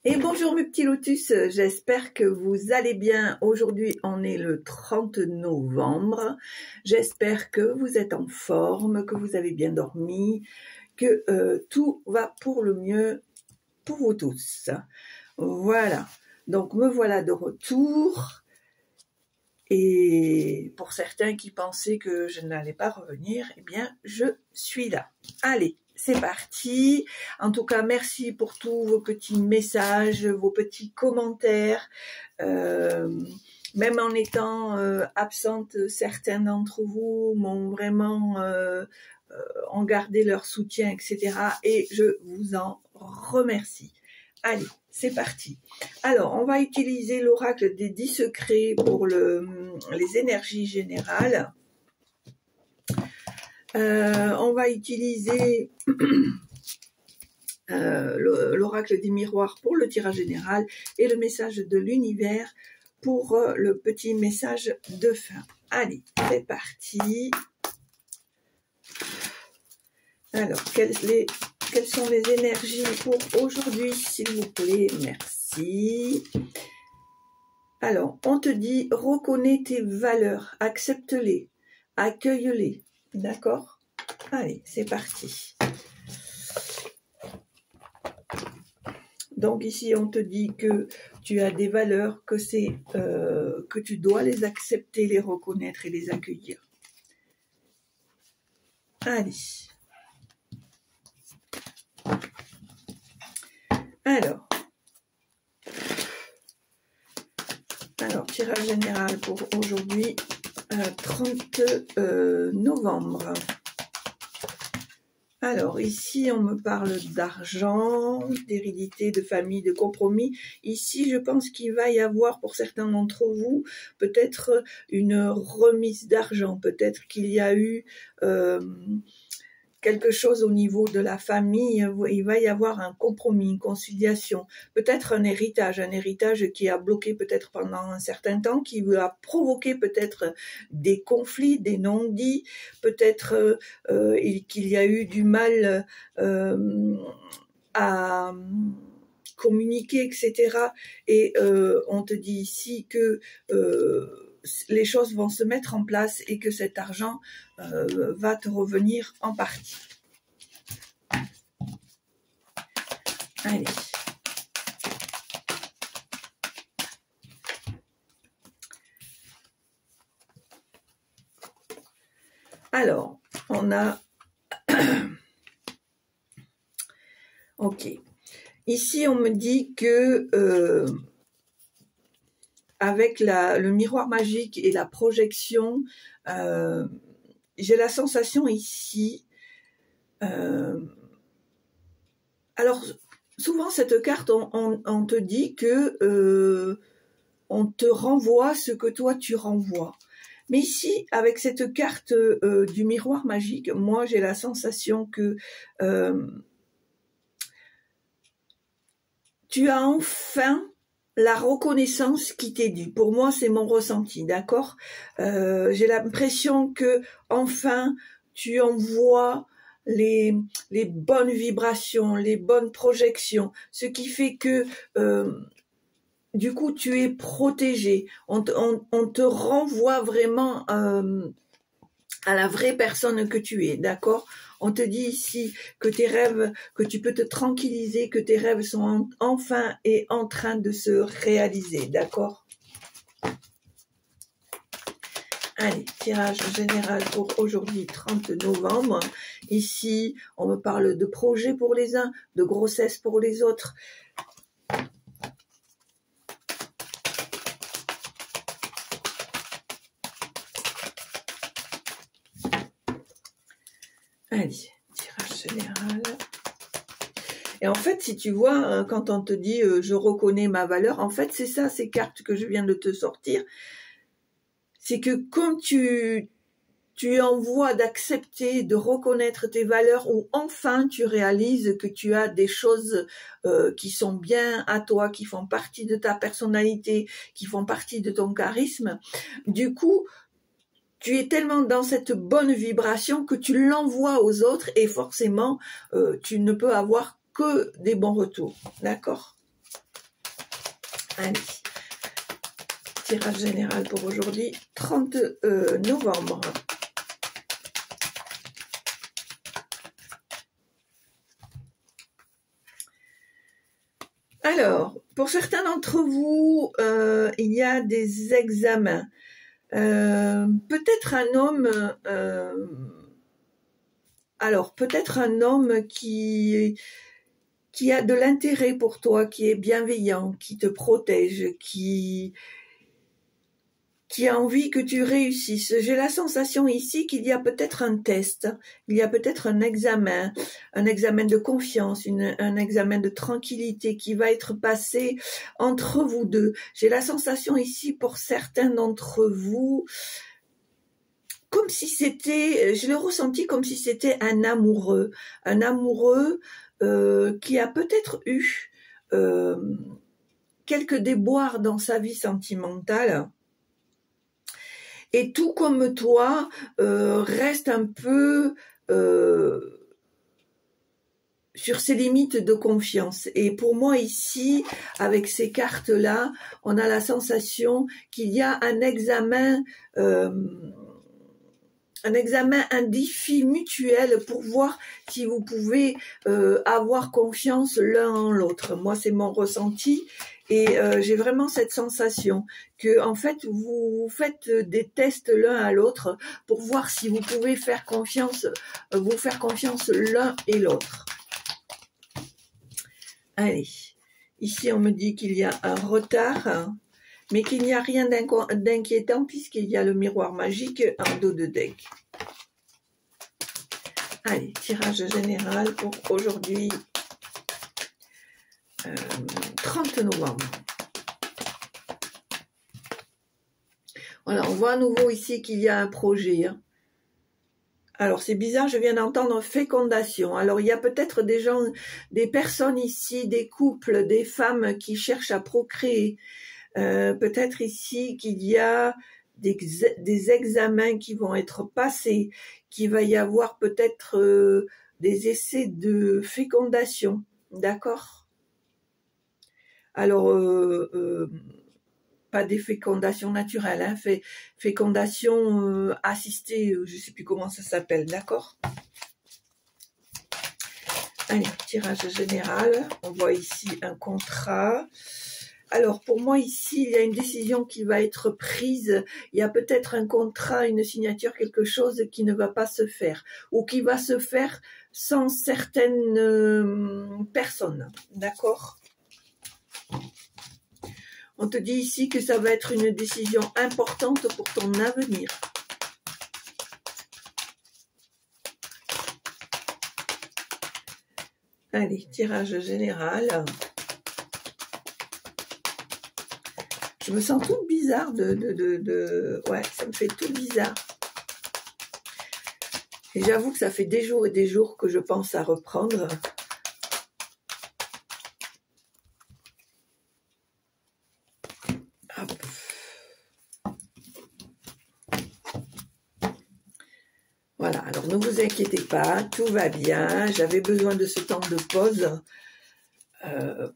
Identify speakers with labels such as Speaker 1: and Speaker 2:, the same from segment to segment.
Speaker 1: Et bonjour mes petits lotus, j'espère que vous allez bien. Aujourd'hui on est le 30 novembre, j'espère que vous êtes en forme, que vous avez bien dormi, que tout va pour le mieux pour vous tous. Voilà, donc me voilà de retour. Et pour certains qui pensaient que je n'allais pas revenir, eh bien je suis là. Allez, c'est parti. En tout cas, merci pour tous vos petits messages, vos petits commentaires. Même en étant absente, certains d'entre vous m'ont vraiment ont gardé leur soutien, etc. Et je vous en remercie. Allez, c'est parti. Alors, on va utiliser l'oracle des 10 secrets pour les énergies générales. On va utiliser l'oracle des miroirs pour le tirage général et le message de l'univers pour le petit message de fin. Allez, c'est parti. Alors, quelles sont les énergies pour aujourd'hui, s'il vous plaît? Merci. Alors, on te dit, reconnais tes valeurs, accepte-les, accueille-les. D'accord? Allez, c'est parti. Donc ici, on te dit que tu as des valeurs, que tu dois les accepter, les reconnaître et les accueillir. Allez. Alors, tirage général pour aujourd'hui, 30 novembre. Alors, ici, on me parle d'argent, d'hérédité, de famille, de compromis. Ici, je pense qu'il va y avoir, pour certains d'entre vous, peut-être une remise d'argent. Peut-être qu'il y a eu quelque chose au niveau de la famille. Il va y avoir un compromis, une conciliation. Peut-être un héritage qui a bloqué peut-être pendant un certain temps, qui a provoqué peut-être des conflits, des non-dits. Peut-être qu'il y a eu du mal à communiquer, etc. Et on te dit ici que les choses vont se mettre en place et que cet argent va te revenir en partie. Allez. Alors, on a... Ok. Ici, on me dit que... avec le miroir magique et la projection, j'ai la sensation ici, alors souvent cette carte, on te dit que on te renvoie ce que toi tu renvoies. Mais ici, avec cette carte du miroir magique, moi j'ai la sensation que tu as enfin la reconnaissance qui t'est due. Pour moi, c'est mon ressenti, d'accord? J'ai l'impression que enfin tu envoies les bonnes vibrations, les bonnes projections, ce qui fait que du coup tu es protégé. On te renvoie vraiment à la vraie personne que tu es, d'accord? On te dit ici que tes rêves, que tu peux te tranquilliser, que tes rêves sont enfin et en train de se réaliser, d'accord? Allez, tirage général pour aujourd'hui, 30 novembre. Ici, on me parle de projets pour les uns, de grossesse pour les autres. Allez, tirage général. Et en fait, si tu vois, quand on te dit « je reconnais ma valeur », en fait, c'est ça, ces cartes que je viens de te sortir. C'est que comme tu envoies d'accepter, de reconnaître tes valeurs, ou enfin tu réalises que tu as des choses qui sont bien à toi, qui font partie de ta personnalité, qui font partie de ton charisme, du coup, tu es tellement dans cette bonne vibration que tu l'envoies aux autres et forcément, tu ne peux avoir que des bons retours. D'accord? Allez, tirage général pour aujourd'hui, 30 novembre. Alors, pour certains d'entre vous, il y a des examens. Peut-être un homme, peut-être un homme qui a de l'intérêt pour toi, qui est bienveillant, qui te protège, qui a envie que tu réussisses. J'ai la sensation ici qu'il y a peut-être un test, il y a peut-être un examen de confiance, un examen de tranquillité qui va être passé entre vous deux. J'ai la sensation ici pour certains d'entre vous, comme si c'était, je l'ai ressenti comme si c'était un amoureux qui a peut-être eu quelques déboires dans sa vie sentimentale. Et tout comme toi, reste un peu sur ses limites de confiance. Et pour moi ici, avec ces cartes-là, on a la sensation qu'il y a un examen un défi mutuel pour voir si vous pouvez avoir confiance l'un en l'autre. Moi, c'est mon ressenti. Et j'ai vraiment cette sensation que, en fait, vous faites des tests l'un à l'autre pour voir si vous pouvez vous faire confiance l'un et l'autre. Allez, ici on me dit qu'il y a un retard, mais qu'il n'y a rien d'inquiétant puisqu'il y a le miroir magique en dos de deck. Allez, tirage général pour aujourd'hui. 30 novembre. Voilà, on voit à nouveau ici qu'il y a un projet. Hein. Alors, c'est bizarre, je viens d'entendre fécondation. Alors, il y a peut-être des gens, des personnes ici, des couples, des femmes qui cherchent à procréer. Peut-être ici qu'il y a des examens qui vont être passés, qu'il va y avoir peut-être des essais de fécondation. D'accord ? Alors, pas des fécondations naturelles, hein, fécondation assistée, je ne sais plus comment ça s'appelle, d'accord? Allez, tirage général, on voit ici un contrat. Alors, pour moi, ici, il y a une décision qui va être prise. Il y a peut-être un contrat, une signature, quelque chose qui ne va pas se faire ou qui va se faire sans certaines personnes, d'accord? On te dit ici que ça va être une décision importante pour ton avenir. Allez, tirage général. Je me sens toute bizarre ouais, ça me fait tout bizarre. Et j'avoue que ça fait des jours et des jours que je pense à reprendre. Hop. Voilà, alors ne vous inquiétez pas, tout va bien. J'avais besoin de ce temps de pause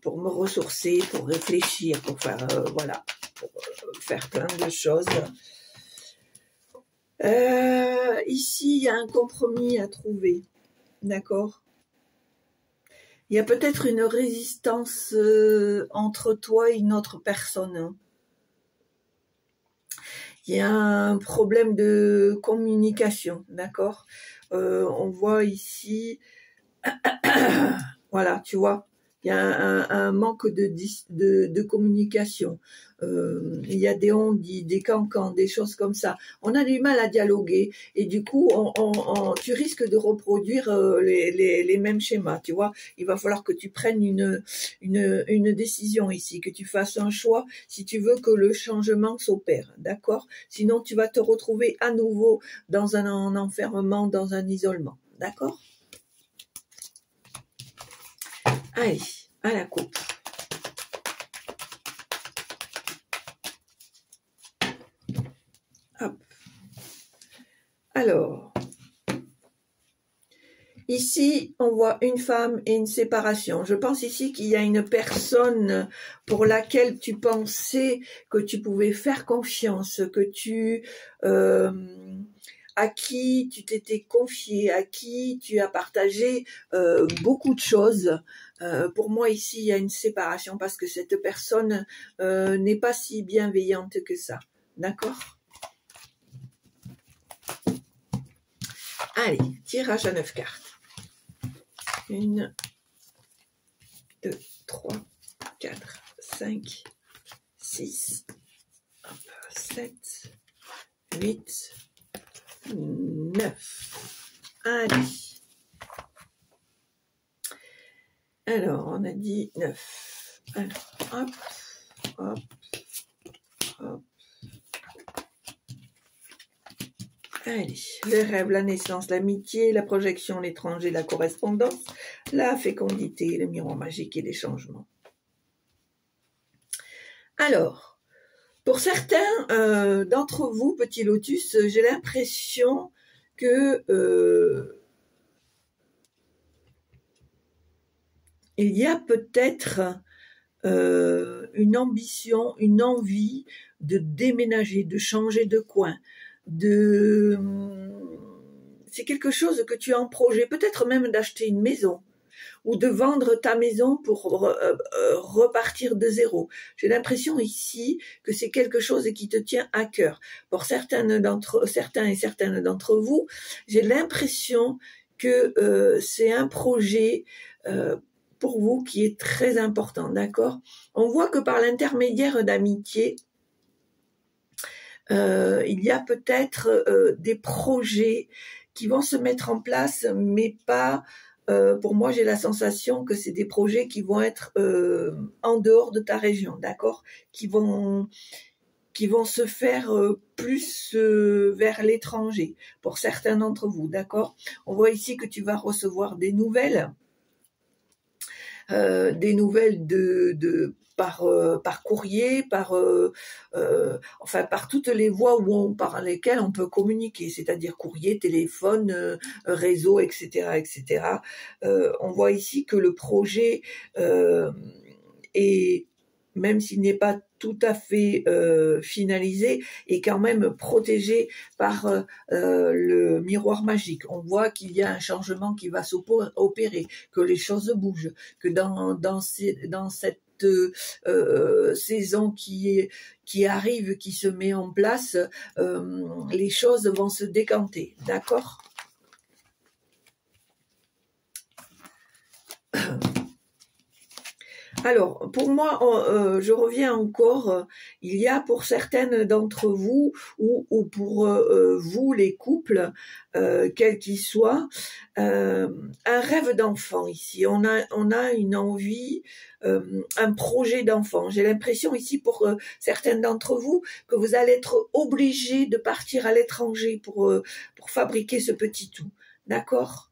Speaker 1: pour me ressourcer, pour réfléchir, pour faire, voilà, pour faire plein de choses. Ici, il y a un compromis à trouver, d'accord? Il y a peut-être une résistance entre toi et une autre personne. Il y a un problème de communication, d'accord? On voit ici, voilà, tu vois, il y a un manque de communication. Il y a des on-dit, des cancans, des choses comme ça. On a du mal à dialoguer et du coup, tu risques de reproduire les mêmes schémas, tu vois. Il va falloir que tu prennes une décision ici, que tu fasses un choix si tu veux que le changement s'opère, d'accord? Sinon, tu vas te retrouver à nouveau dans un enfermement, dans un isolement, d'accord? Allez, à la coupe. Hop. Alors, Ici, on voit une femme et une séparation. Je pense ici qu'il y a une personne pour laquelle tu pensais que tu pouvais faire confiance, à qui tu t'étais confié, à qui tu as partagé beaucoup de choses. Pour moi, ici, il y a une séparation parce que cette personne n'est pas si bienveillante que ça. D'accord ? Allez, tirage à 9 cartes. 1, 2, 3, 4, 5, 6, 7, 8, 9. Allez. Alors, on a dit 9. Alors, hop, hop, hop. Allez, le rêve, la naissance, l'amitié, la projection, l'étranger, la correspondance, la fécondité, le miroir magique et les changements. Alors, pour certains d'entre vous, petit lotus, j'ai l'impression que il y a peut-être une ambition, une envie de déménager, de changer de coin, c'est quelque chose que tu as en projet, peut-être même d'acheter une maison ou de vendre ta maison pour repartir de zéro. J'ai l'impression ici que c'est quelque chose qui te tient à cœur. Pour certains et certaines d'entre vous, j'ai l'impression que c'est un projet pour vous qui est très important, d'accord ? On voit que par l'intermédiaire d'amitié, il y a peut-être des projets qui vont se mettre en place, mais pas, pour moi j'ai la sensation que c'est des projets qui vont être en dehors de ta région, d'accord, qui vont se faire plus vers l'étranger, pour certains d'entre vous, d'accord. On voit ici que tu vas recevoir des nouvelles par courrier, enfin par toutes les voies par lesquelles on peut communiquer, c'est-à-dire courrier, téléphone, réseau, etc., etc. On voit ici que le projet est, même s'il n'est pas tout à fait finalisé, est quand même protégé par le miroir magique. On voit qu'il y a un changement qui va s'opérer, que les choses bougent, que dans cette saison qui arrive, qui se met en place, les choses vont se décanter, d'accord ? Alors, pour moi, je reviens encore, il y a pour certaines d'entre vous, ou pour vous les couples, quels qu'ils soient, un rêve d'enfant ici. On a une envie, un projet d'enfant. J'ai l'impression ici pour certaines d'entre vous que vous allez être obligés de partir à l'étranger pour fabriquer ce petit tout. D'accord ?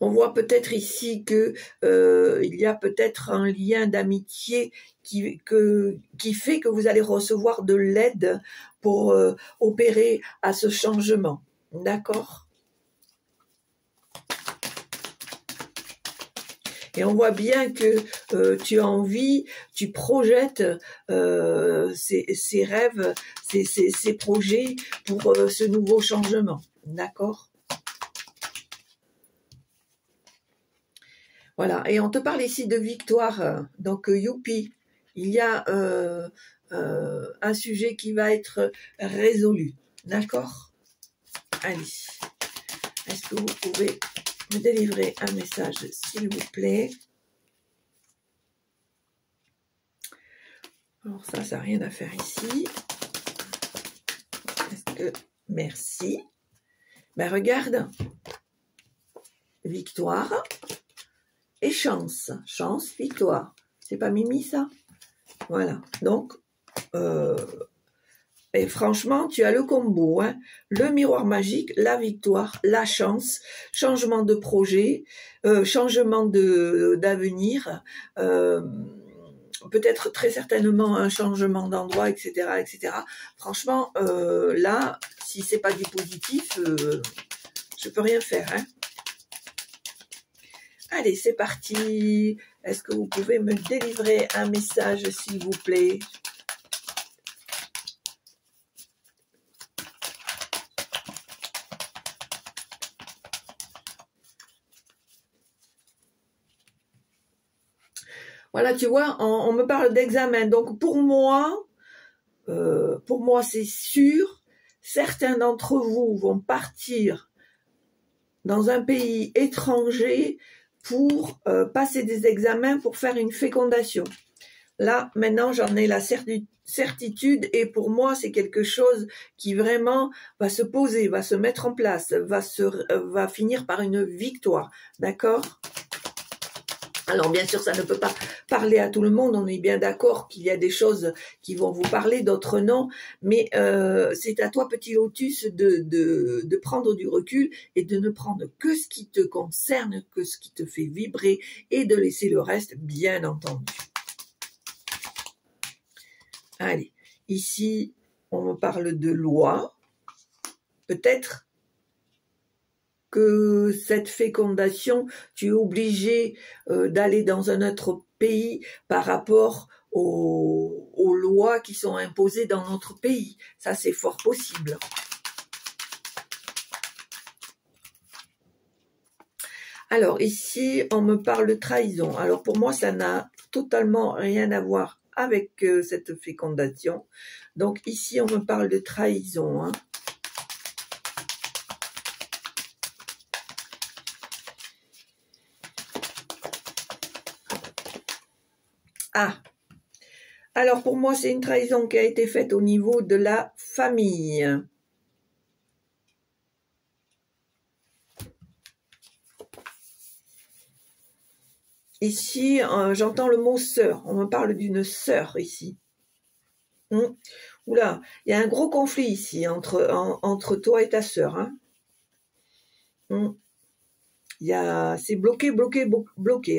Speaker 1: On voit peut-être ici que il y a peut-être un lien d'amitié qui fait que vous allez recevoir de l'aide pour opérer à ce changement. D'accord ? Et on voit bien que tu as envie, tu projettes ces rêves, ces projets pour ce nouveau changement. D'accord ? Voilà, et on te parle ici de victoire, donc youpi, il y a un sujet qui va être résolu, d'accord ? Allez, est-ce que vous pouvez me délivrer un message, s'il vous plaît ? Alors ça n'a rien à faire ici. Merci. Ben regarde, victoire. Et chance, victoire. C'est pas Mimi, ça ? Voilà. Donc, et franchement, tu as le combo, hein. Le miroir magique, la victoire, la chance, changement de projet, changement d'avenir, peut-être très certainement un changement d'endroit, etc., etc. Franchement, là, si c'est pas du positif, je peux rien faire. Hein. Allez, c'est parti. Est-ce que vous pouvez me délivrer un message, s'il vous plaît? Voilà, tu vois, on me parle d'examen. Donc, pour moi c'est sûr, certains d'entre vous vont partir dans un pays étranger pour passer des examens pour faire une fécondation. Là, maintenant, j'en ai la certitude et pour moi, c'est quelque chose qui vraiment va se poser, va se mettre en place, va finir par une victoire. D'accord ? Alors, bien sûr, ça ne peut pas parler à tout le monde. On est bien d'accord qu'il y a des choses qui vont vous parler, d'autres non. Mais c'est à toi, petit lotus, de prendre du recul et de ne prendre que ce qui te concerne, que ce qui te fait vibrer et de laisser le reste, bien entendu. Allez, ici, on me parle de loi. Peut-être que cette fécondation, tu es obligé d'aller dans un autre pays par rapport aux lois qui sont imposées dans notre pays. Ça, c'est fort possible. Alors, ici, on me parle de trahison. Alors, pour moi, ça n'a totalement rien à voir avec cette fécondation. Donc, ici, on me parle de trahison, hein. Ah, alors pour moi, c'est une trahison qui a été faite au niveau de la famille. Ici, j'entends le mot sœur. On me parle d'une sœur ici. Oula, il y a un gros conflit ici entre toi et ta sœur. Hein. C'est bloqué.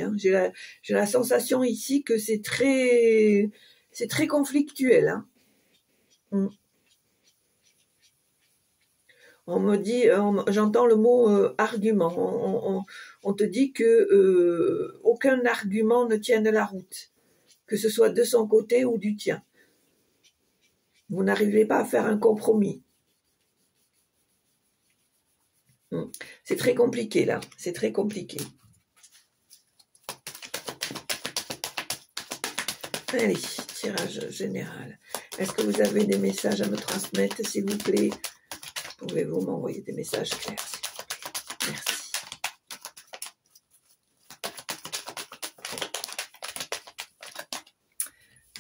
Speaker 1: Hein. J'ai la sensation ici que c'est très conflictuel. Hein. On me dit, j'entends le mot argument. On te dit que aucun argument ne tienne la route, que ce soit de son côté ou du tien. Vous n'arrivez pas à faire un compromis. C'est très compliqué là, c'est très compliqué. Allez, tirage général. Est-ce que vous avez des messages à me transmettre, s'il vous plaît? Pouvez-vous m'envoyer des messages clairs, s'il vous plaît? Merci.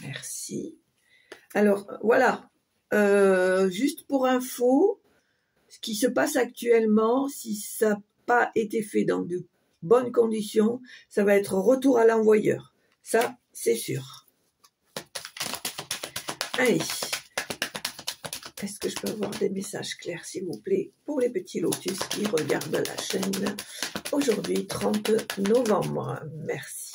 Speaker 1: Merci. Alors, voilà. Juste pour info, ce qui se passe actuellement, si ça n'a pas été fait dans de bonnes conditions, ça va être retour à l'envoyeur. Ça, c'est sûr. Allez. Est-ce que je peux avoir des messages clairs, s'il vous plaît, pour les petits lotus qui regardent la chaîne aujourd'hui, 30 novembre. Merci.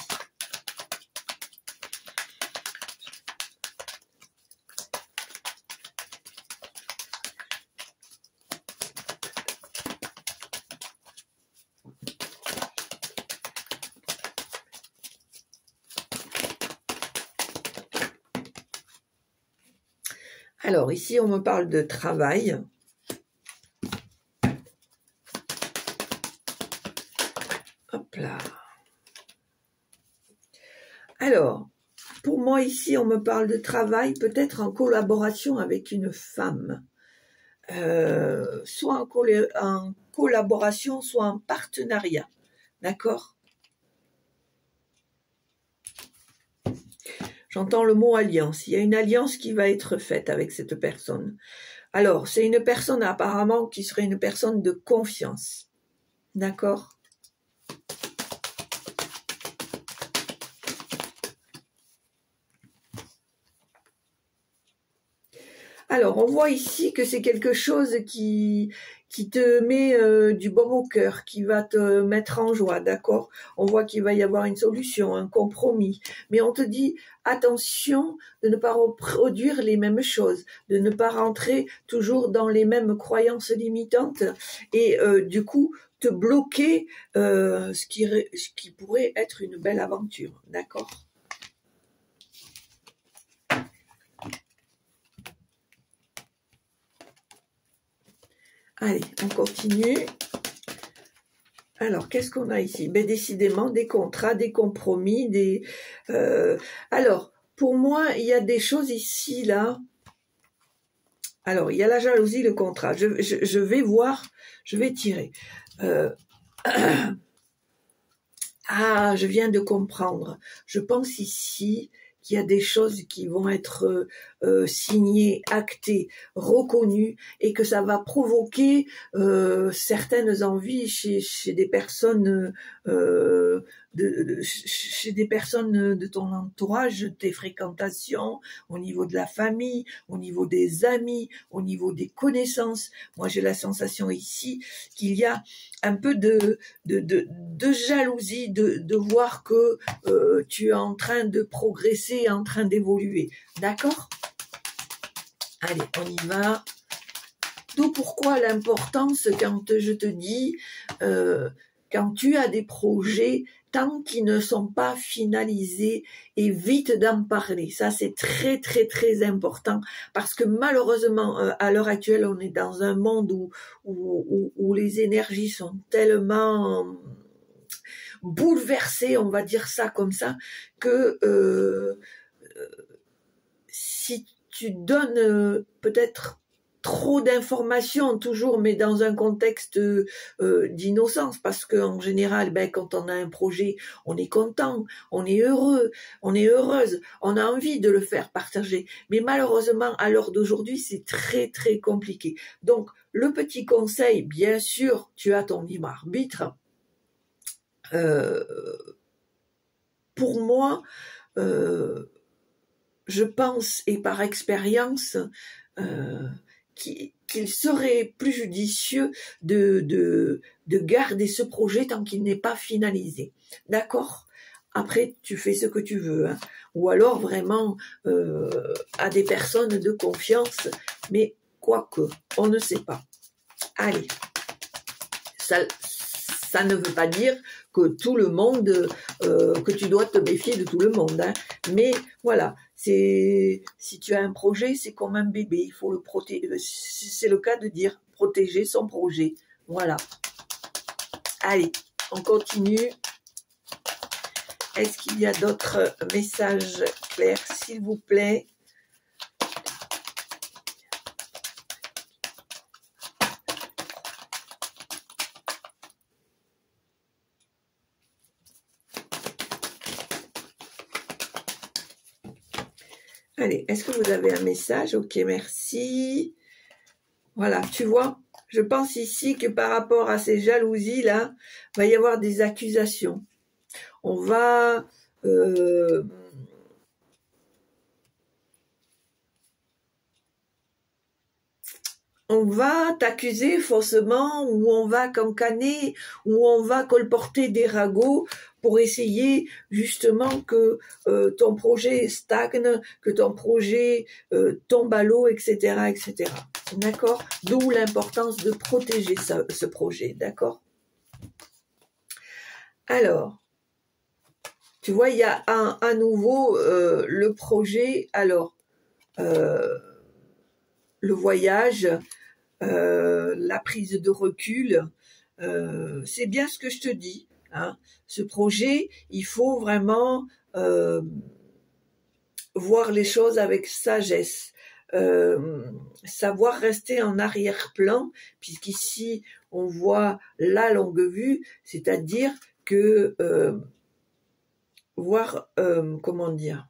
Speaker 1: Alors, ici, on me parle de travail. Hop là. Alors, pour moi, ici, on me parle de travail, peut-être en collaboration avec une femme. Soit en collaboration, soit en partenariat. D'accord ? J'entends le mot alliance. Il y a une alliance qui va être faite avec cette personne. Alors, c'est une personne apparemment qui serait une personne de confiance. D'accord ? Alors, on voit ici que c'est quelque chose qui te met du baume au cœur, qui va te mettre en joie, d'accord? On voit qu'il va y avoir une solution, un compromis. Mais on te dit, attention de ne pas reproduire les mêmes choses, de ne pas rentrer toujours dans les mêmes croyances limitantes et du coup, te bloquer ce qui pourrait être une belle aventure, d'accord? Allez, on continue. Alors, qu'est-ce qu'on a ici? Ben, décidément, des contrats, des compromis, alors, pour moi, il y a des choses ici, là. Alors, il y a la jalousie, le contrat. Je vais voir, je vais tirer. Ah, je viens de comprendre. Je pense ici qu'il y a des choses qui vont être signées, actées, reconnues, et que ça va provoquer certaines envies chez des personnes chez des personnes de ton entourage, de tes fréquentations, au niveau de la famille, au niveau des amis, au niveau des connaissances. Moi, j'ai la sensation ici qu'il y a un peu de jalousie, de voir que tu es en train de progresser, en train d'évoluer. D'accord? Allez, on y va. D'où pourquoi l'importance, quand je te dis, quand tu as des projets, tant qu'ils ne sont pas finalisés, évite d'en parler. Ça, c'est très, très, très important parce que malheureusement, à l'heure actuelle, on est dans un monde où les énergies sont tellement bouleversées, on va dire ça comme ça, que si tu donnes peut-être trop d'informations toujours, mais dans un contexte d'innocence, parce qu'en général, ben, quand on a un projet, on est content, on est heureux, on est heureuse, on a envie de le faire partager. Mais malheureusement, à l'heure d'aujourd'hui, c'est très, très compliqué. Donc, le petit conseil, bien sûr, tu as ton libre arbitre. Pour moi, je pense, et par expérience, qu'il serait plus judicieux de garder ce projet tant qu'il n'est pas finalisé. D'accord? Après, tu fais ce que tu veux, hein. Ou alors vraiment à des personnes de confiance, mais quoique, on ne sait pas. Allez, ça ne veut pas dire que tout le monde, que tu dois te méfier de tout le monde, hein. Mais voilà, si tu as un projet, c'est comme un bébé, il faut le protéger. C'est le cas de dire protéger son projet. Voilà. Allez, on continue. Est-ce qu'il y a d'autres messages clairs, s'il vous plaît? Allez, est-ce que vous avez un message? Ok, merci. Voilà, tu vois, je pense ici que par rapport à ces jalousies-là, il va y avoir des accusations. On va... on va t'accuser faussement, ou on va cancaner, ou on va colporter des ragots pour essayer justement que ton projet stagne, que ton projet tombe à l'eau, etc., etc. D'accord? D'où l'importance de protéger ce projet, d'accord? Alors, tu vois, il y a à nouveau le projet, alors, le voyage, la prise de recul, c'est bien ce que je te dis, hein. Ce projet, il faut vraiment voir les choses avec sagesse, savoir rester en arrière-plan, puisqu'ici on voit la longue vue, c'est-à-dire que voir, comment dire,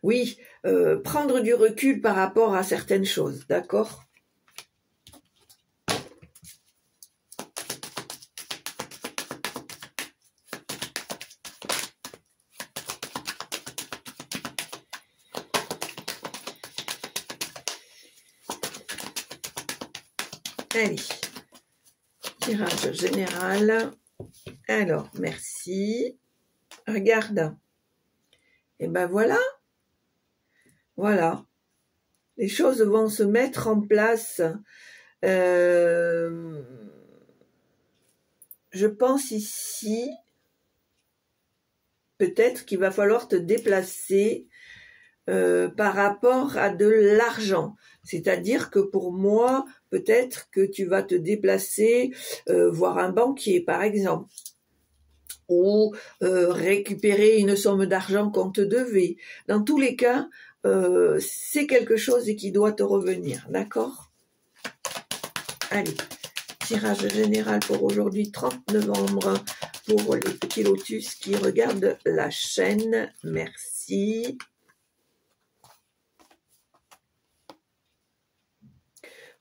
Speaker 1: oui, prendre du recul par rapport à certaines choses, d'accord? Allez, tirage général. Alors, merci. Regarde. Et ben voilà. Voilà. Les choses vont se mettre en place. Je pense ici, peut-être qu'il va falloir te déplacer par rapport à de l'argent. C'est-à-dire que pour moi, peut-être que tu vas te déplacer, voir un banquier par exemple, ou récupérer une somme d'argent qu'on te devait. Dans tous les cas, c'est quelque chose qui doit te revenir, d'accord? Allez, tirage général pour aujourd'hui, 30 novembre, pour les petits lotus qui regardent la chaîne. Merci.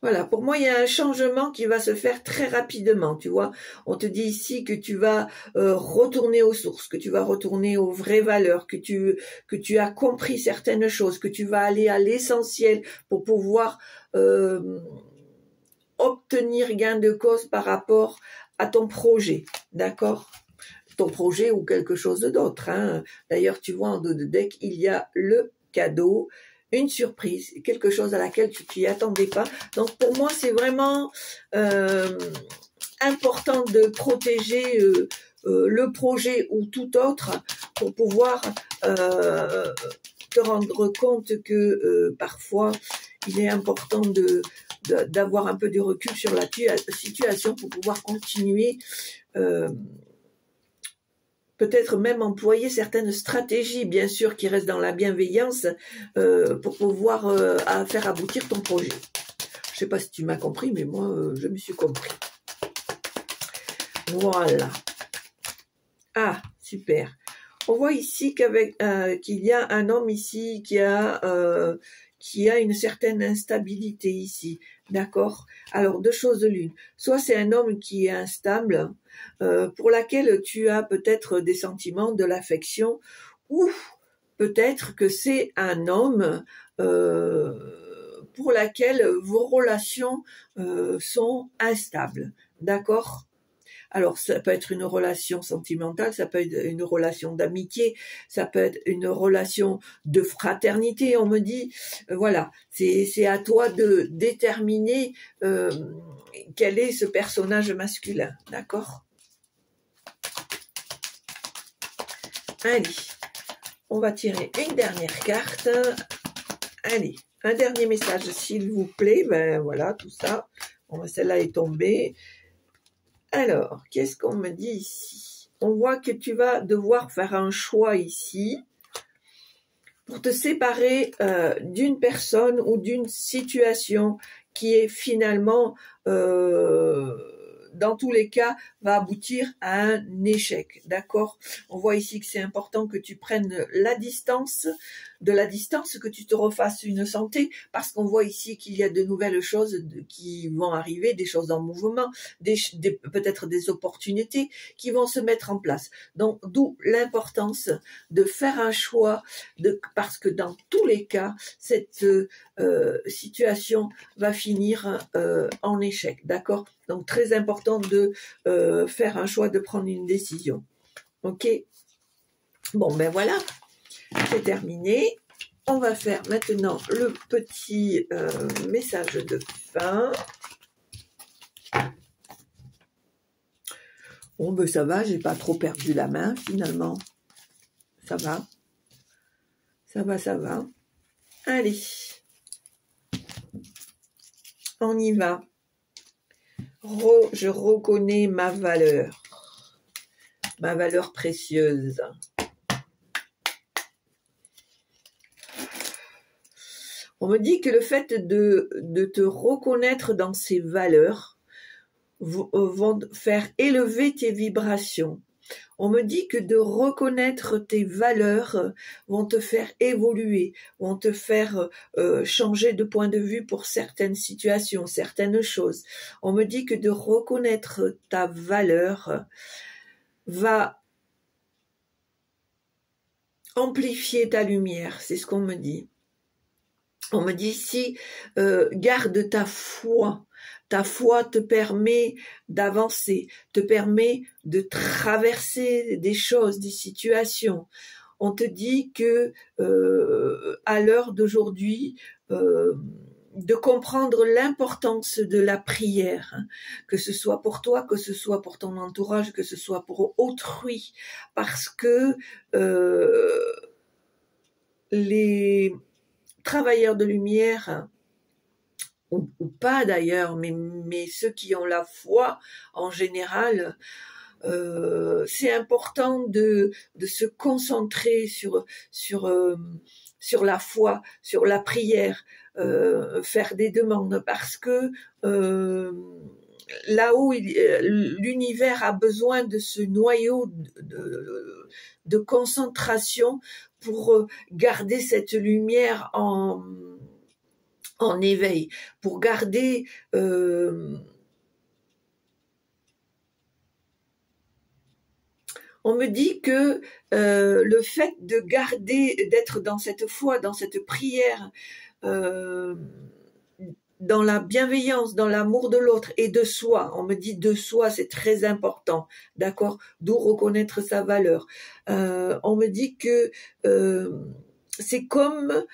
Speaker 1: Voilà, pour moi, il y a un changement qui va se faire très rapidement, tu vois. On te dit ici que tu vas retourner aux sources, que tu vas retourner aux vraies valeurs, que tu as compris certaines choses, que tu vas aller à l'essentiel pour pouvoir obtenir gain de cause par rapport à ton projet, d'accord? Ton projet ou quelque chose d'autre, hein. D'ailleurs, tu vois, en dos de deck, il y a le cadeau, une surprise, quelque chose à laquelle tu t'y attendais pas. Donc pour moi, c'est vraiment important de protéger le projet ou tout autre pour pouvoir te rendre compte que parfois il est important d'avoir un peu de recul sur la situation pour pouvoir continuer, peut-être même employer certaines stratégies, bien sûr, qui restent dans la bienveillance, pour pouvoir faire aboutir ton projet. Je sais pas si tu m'as compris, mais moi, je me suis compris. Voilà. Ah, super. On voit ici qu'il y a un homme ici qui a une certaine instabilité ici, d'accord? Alors, deux choses de l'une. Soit c'est un homme qui est instable, pour laquelle tu as peut-être des sentiments, de l'affection, ou peut-être que c'est un homme pour laquelle vos relations sont instables, d'accord? Alors, ça peut être une relation sentimentale, ça peut être une relation d'amitié, ça peut être une relation de fraternité, on me dit. Voilà, c'est à toi de déterminer quel est ce personnage masculin, d'accord? Allez, on va tirer une dernière carte. Allez, un dernier message, s'il vous plaît. Ben voilà, tout ça. Bon, celle-là est tombée. Alors, qu'est-ce qu'on me dit ici? On voit que tu vas devoir faire un choix ici pour te séparer d'une personne ou d'une situation qui est finalement, dans tous les cas, va aboutir à un échec, d'accord? On voit ici que c'est important que tu prennes la distance, que tu te refasses une santé, parce qu'on voit ici qu'il y a de nouvelles choses qui vont arriver, des choses en mouvement, peut-être des opportunités qui vont se mettre en place. Donc, d'où l'importance de faire un choix, parce que dans tous les cas, cette situation va finir en échec, d'accord? Donc, très important de faire un choix, de prendre une décision. Ok? Bon, ben voilà, c'est terminé. On va faire maintenant le petit message de fin. Bon, ben ça va, j'ai pas trop perdu la main finalement. Ça va. Ça va, ça va. Allez. On y va. Je reconnais ma valeur précieuse. On me dit que le fait de te reconnaître dans ces valeurs vont faire élever tes vibrations. On me dit que de reconnaître tes valeurs vont te faire évoluer, vont te faire changer de point de vue pour certaines situations, certaines choses. On me dit que de reconnaître ta valeur va amplifier ta lumière, c'est ce qu'on me dit. On me dit ici, garde ta foi Ta foi te permet d'avancer, te permet de traverser des choses, des situations. On te dit que à l'heure d'aujourd'hui, de comprendre l'importance de la prière, hein, que ce soit pour toi, que ce soit pour ton entourage, que ce soit pour autrui, parce que les travailleurs de lumière, ou pas d'ailleurs, mais ceux qui ont la foi en général, c'est important de se concentrer sur la foi, sur la prière, faire des demandes, parce que là-haut, l'univers a besoin de ce noyau de concentration pour garder cette lumière en éveil, pour garder on me dit que le fait de garder, d'être dans cette foi, dans cette prière, dans la bienveillance, dans l'amour de l'autre et de soi, on me dit de soi, c'est très important, d'accord, d'où reconnaître sa valeur. On me dit que c'est comme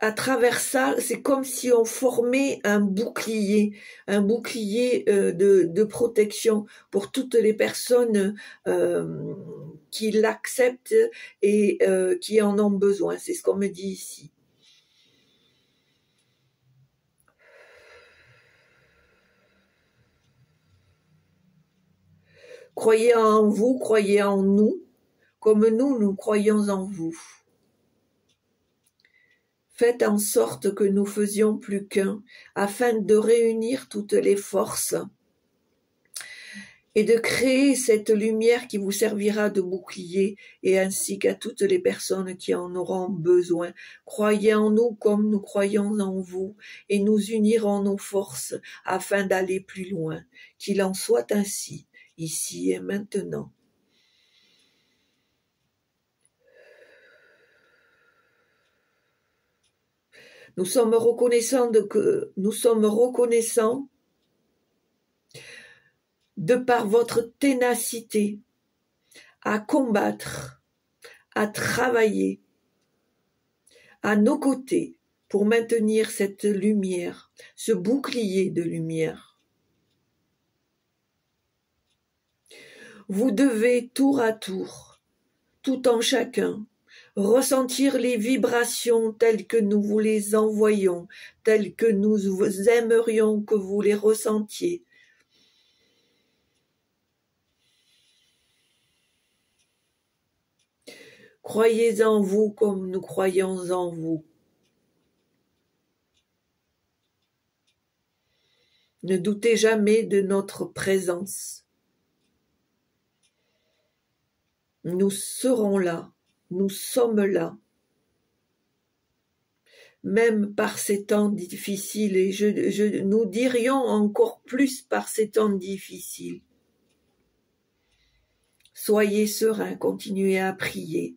Speaker 1: à travers ça, c'est comme si on formait un bouclier de protection pour toutes les personnes qui l'acceptent et qui en ont besoin. C'est ce qu'on me dit ici. Croyez en vous, croyez en nous, comme nous croyons en vous. Faites en sorte que nous faisions plus qu'un, afin de réunir toutes les forces et de créer cette lumière qui vous servira de bouclier, et ainsi qu'à toutes les personnes qui en auront besoin. Croyez en nous comme nous croyons en vous, et nous unirons nos forces afin d'aller plus loin. Qu'il en soit ainsi, ici et maintenant. Nous sommes reconnaissants de par votre ténacité à combattre, à travailler à nos côtés pour maintenir cette lumière, ce bouclier de lumière. Vous devez tour à tour, tout en chacun, ressentir les vibrations telles que nous vous les envoyons, telles que nous aimerions que vous les ressentiez. Croyez en vous comme nous croyons en vous. Ne doutez jamais de notre présence. Nous serons là, nous sommes là. Même par ces temps difficiles, et nous dirions encore plus par ces temps difficiles. Soyez sereins, continuez à prier.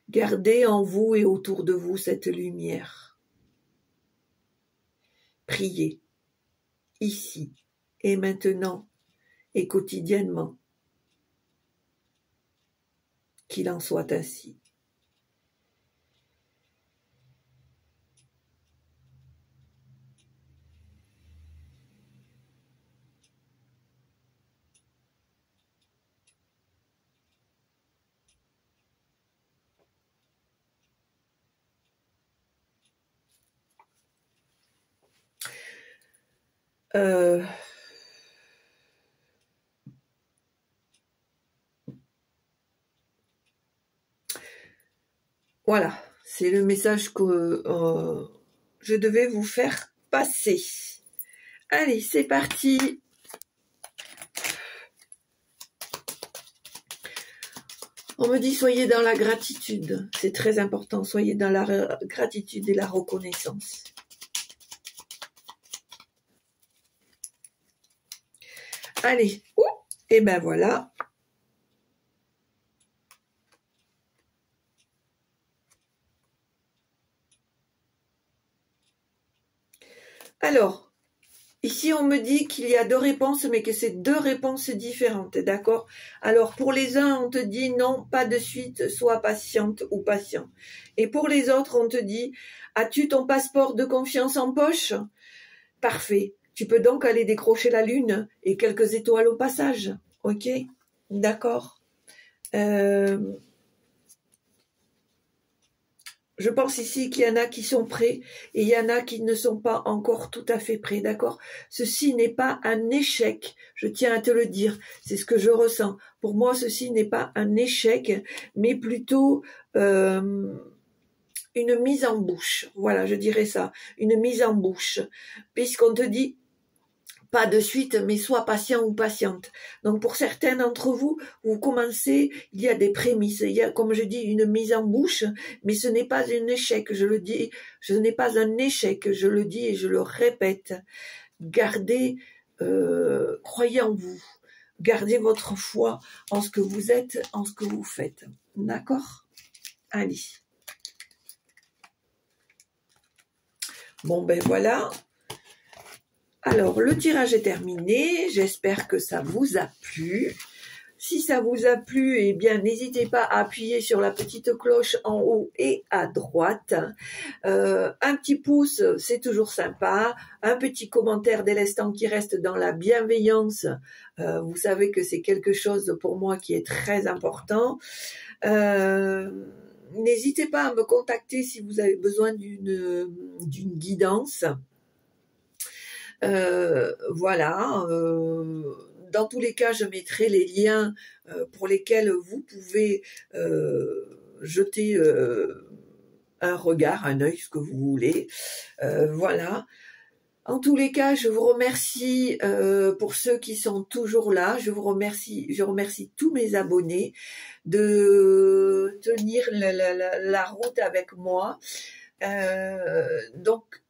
Speaker 1: Gardez en vous et autour de vous cette lumière. Priez, ici et maintenant et quotidiennement. Qu'il en soit ainsi. Voilà, c'est le message que je devais vous faire passer. Allez, c'est parti. On me dit soyez dans la gratitude, c'est très important, soyez dans la gratitude et la reconnaissance. Allez, et ben voilà. Ici, on me dit qu'il y a 2 réponses, mais que c'est 2 réponses différentes, d'accord? Alors, pour les uns, on te dit non, pas de suite, sois patiente ou patient. Et pour les autres, on te dit, as-tu ton passeport de confiance en poche? Parfait. Tu peux donc aller décrocher la lune et quelques étoiles au passage. Ok? D'accord. Je pense ici qu'il y en a qui sont prêts et il y en a qui ne sont pas encore tout à fait prêts, d'accord? Ceci n'est pas un échec, je tiens à te le dire, c'est ce que je ressens. Pour moi, ceci n'est pas un échec, mais plutôt une mise en bouche. Voilà, je dirais ça, une mise en bouche, puisqu'on te dit pas de suite, mais sois patient ou patiente. Donc pour certains d'entre vous, vous commencez, il y a des prémices, il y a, comme je dis, une mise en bouche, mais ce n'est pas un échec, je le dis, ce n'est pas un échec, je le dis et je le répète. Gardez, croyez en vous, gardez votre foi en ce que vous êtes, en ce que vous faites. D'accord? Allez. Bon ben voilà. Alors, le tirage est terminé. J'espère que ça vous a plu. Si ça vous a plu, eh bien, n'hésitez pas à appuyer sur la petite cloche en haut et à droite. Un petit pouce, c'est toujours sympa. Un petit commentaire dès l'instant qui reste dans la bienveillance. Vous savez que c'est quelque chose pour moi qui est très important. N'hésitez pas à me contacter si vous avez besoin d'une guidance. Voilà, dans tous les cas, je mettrai les liens pour lesquels vous pouvez jeter un regard, un œil, ce que vous voulez. Voilà. En tous les cas, je vous remercie pour ceux qui sont toujours là. Je remercie tous mes abonnés de tenir la route avec moi. Donc,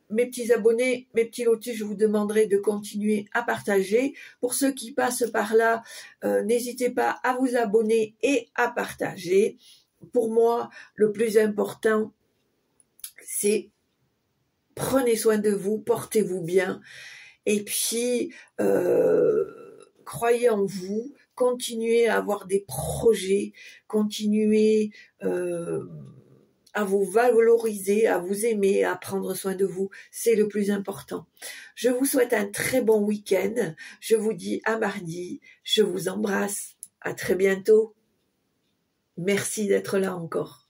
Speaker 1: mes petits abonnés, mes petits lotus, je vous demanderai de continuer à partager. Pour ceux qui passent par là, n'hésitez pas à vous abonner et à partager. Pour moi, le plus important, c'est prenez soin de vous, portez-vous bien. Et puis, croyez en vous, continuez à avoir des projets, continuez à vous valoriser, à vous aimer, à prendre soin de vous. C'est le plus important. Je vous souhaite un très bon week-end. Je vous dis à mardi. Je vous embrasse. À très bientôt. Merci d'être là encore.